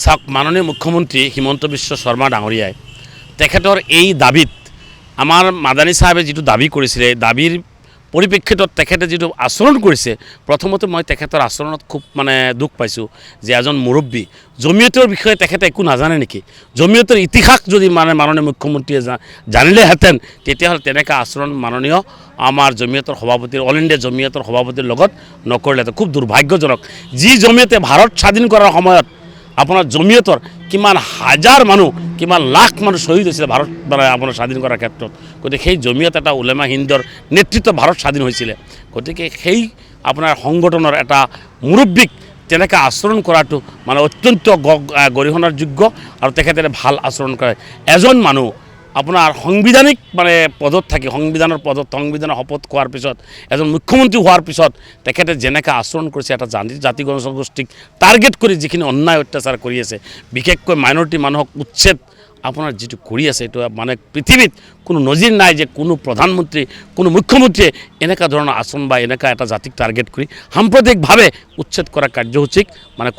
চাওক মাননীয় মুখ্যমন্ত্ৰী হিমন্ত বিশ্ব শৰ্মা ডাঙৰীয়াই তেখেতৰ এই দাবীত আমাৰ মাদানী চাহাবে যিটো দাবী কৰিছিলে দাবীৰ পৰিপ্ৰেক্ষিতত তেখেতে যিটো আচৰণ কৰিছে প্ৰথমতে মই তেখেতৰ আচৰণত খুব দুখ পাইছোঁ যে এজন মুৰব্বী জমিয়তৰ বিষয়ে তেখেতে একো নাজানে নেকি জমিয়তৰ ইতিহাস যদি মাননীয় মুখ্যমন্ত্ৰীয়ে জানিলেহেঁতেন তেতিয়াহ'লে তেনেকুৱা আচৰণ মাননীয় আমাৰ জমিয়তৰ সভাপতিৰ অল ইণ্ডিয়া জমিয়তৰ সভাপতিৰ লগত নকৰিলেহেঁতেন খুব দুৰ্ভাগ্যজনক যি জমিয়তে ভাৰত স্বাধীন কৰাৰ সময়ত আপোনাৰ জমিয়তৰ কিমান হাজাৰ মানুহ কিমান লাখ মানুহ শ্বহীদ হৈছিলে ভাৰত আপোনাৰ স্বাধীন কৰাৰ ক্ষেত্ৰত গতিকে সেই জমিয়ত এটা উলেমা হিন্দৰ নেতৃত্বত ভাৰত স্বাধীন হৈছিলে গতিকে সেই আপোনাৰ সংগঠনৰ এটা মুৰব্বীক তেনেকৈ আচৰণ কৰাটো অত্যন্ত গৰিহণাৰ যোগ্য আৰু তেখেতে ভাল আচৰণ কৰে এজন মানুহ আপোনাৰ সাংবিধানিক পদত থাকি সংবিধানৰ শপত খোৱাৰ পিছত এজন মুখ্যমন্ত্ৰী হোৱাৰ পিছত তেখেতে যেনেকৈ আচৰণ কৰিছে এটা জাতি জনগোষ্ঠীক টাৰ্গেট কৰি যিখিনি অন্যায় অত্যাচাৰ কৰি আছে বিশেষকৈ মাইনৰিটি মানুহক উচ্ছেদ আপোনাৰ যিটো কৰি আছে এইটো পৃথিৱীত কোনো নজিৰ নাই যে কোনো প্ৰধানমন্ত্ৰী কোনো মুখ্যমন্ত্ৰীয়ে এনেকুৱা ধৰণৰ আচৰণ বা এনেকুৱা এটা জাতিক টাৰ্গেট কৰি সাম্প্ৰদায়িকভাৱে উচ্ছেদ কৰা কাৰ্যসূচীক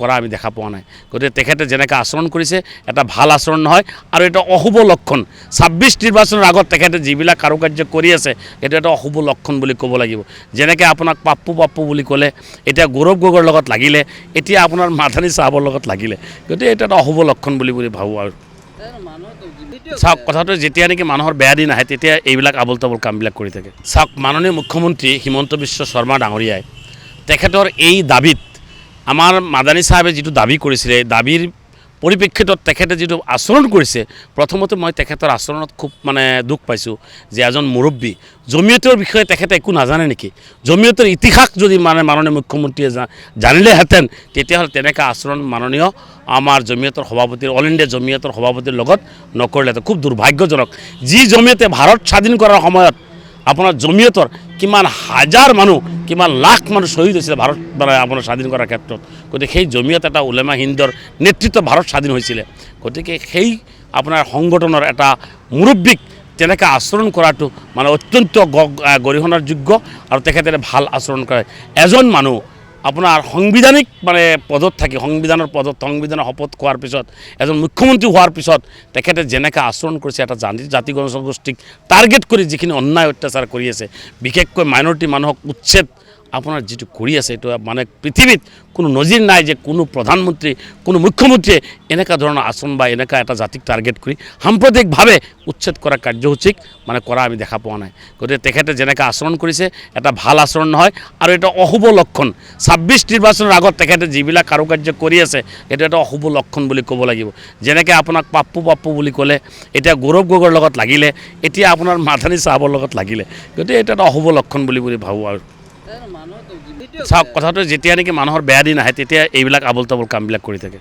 কৰা আমি দেখা পোৱা নাই গতিকে তেখেতে যেনেকৈ আচৰণ কৰিছে এটা ভাল আচৰণ নহয় আৰু এটা অশুভ লক্ষণ ২৬ নিৰ্বাচনৰ আগত তেখেতে যিবিলাক কাৰুকাৰ্য কৰি আছে এইটো এটা অশুভ লক্ষণ বুলি ক'ব লাগিব যেনেকৈ আপোনাক পাপ্পু বুলি ক'লে এতিয়া গৌৰৱ গগৈৰ লগত লাগিলে এতিয়া আপোনাৰ মাদানী চাহাবৰ লগত লাগিলে গতিকে এইটো এটা অশুভ লক্ষণ বুলি ভাবোঁ আৰু চাওক কথাটো যেতিয়া নেকি মানুহৰ বেয়া দিন আহে তেতিয়া এইবিলাক আবল তাবল কামবিলাক কৰি থাকে চাওক মাননীয় মুখ্যমন্ত্ৰী হিমন্ত বিশ্ব শৰ্মা ডাঙৰীয়াই তেখেতৰ এই দাবীত আমাৰ মাদানী চাহাবে যিটো দাবী কৰিছিলে দাবীৰ পৰিপ্ৰেক্ষিতত তেখেতে যিটো আচৰণ কৰিছে প্ৰথমতে মই তেখেতৰ আচৰণত খুব দুখ পাইছোঁ যে এজন মুৰব্বী জমিয়তৰ বিষয়ে তেখেতে একো নাজানে নেকি জমিয়তৰ ইতিহাস যদি মাননীয় মুখ্যমন্ত্ৰীয়ে জানিলেহেঁতেন তেতিয়াহ'লে তেনেকুৱা আচৰণ মাননীয় আমাৰ জমিয়তৰ সভাপতিৰ অল ইণ্ডিয়া জমিয়তৰ সভাপতিৰ লগত নকৰিলেহেঁতেন খুব দুৰ্ভাগ্যজনক যি জমিয়তে ভাৰত স্বাধীন কৰাৰ সময়ত আপোনাৰ জমিয়তৰ কিমান হাজাৰ মানুহ কিমান লাখ মানুহ শ্বহীদ হৈছিলে ভাৰত আপোনাৰ স্বাধীন কৰাৰ ক্ষেত্ৰত গতিকে সেই জমিয়ত এটা উলেমা হিন্দৰ নেতৃত্বত ভাৰত স্বাধীন হৈছিলে গতিকে সেই আপোনাৰ সংগঠনৰ এটা মুৰব্বীক তেনেকৈ আচৰণ কৰাটো অত্যন্ত গৰিহণাৰ যোগ্য আৰু তেখেতে ভাল আচৰণ কৰে এজন মানুহ আপোনাৰ সাংবিধানিক পদত থাকি সংবিধানৰ শপত খোৱাৰ পিছত এজন মুখ্যমন্ত্ৰী হোৱাৰ পিছত তেখেতে যেনেকৈ আচৰণ কৰিছে এটা জাতি জনগোষ্ঠীক টাৰ্গেট কৰি যিখিনি অন্যায় অত্যাচাৰ কৰি আছে বিশেষকৈ মাইনৰিটি মানুহক উচ্ছেদ আপোনাৰ যিটো কৰি আছে এইটো পৃথিৱীত কোনো নজিৰ নাই যে কোনো প্ৰধানমন্ত্ৰী কোনো মুখ্যমন্ত্ৰীয়ে এনেকুৱা ধৰণৰ আচৰণ বা এনেকুৱা এটা জাতিক টাৰ্গেট কৰি সাম্প্ৰদায়িকভাৱে উচ্ছেদ কৰা কাৰ্যসূচীক কৰা আমি দেখা পোৱা নাই গতিকে তেখেতে যেনেকৈ আচৰণ কৰিছে এটা ভাল আচৰণ নহয় আৰু এটা অশুভ লক্ষণ ২৬ নিৰ্বাচনৰ আগত তেখেতে যিবিলাক কাৰুকাৰ্য কৰি আছে এইটো এটা অশুভ লক্ষণ বুলি ক'ব লাগিব যেনেকৈ আপোনাক পাপ্পু বুলি ক'লে এতিয়া গৌৰৱ গগৈৰ লগত লাগিলে এতিয়া আপোনাৰ মাদানী চাহাবৰ লগত লাগিলে গতিকে এইটো এটা অশুভ লক্ষণ বুলি ভাবোঁ আৰু চাওক কথাটো যেতিয়া নেকি মানুহৰ বেয়া দিন আহে তেতিয়া এইবিলাক আবল তাবল কামবিলাক কৰি থাকে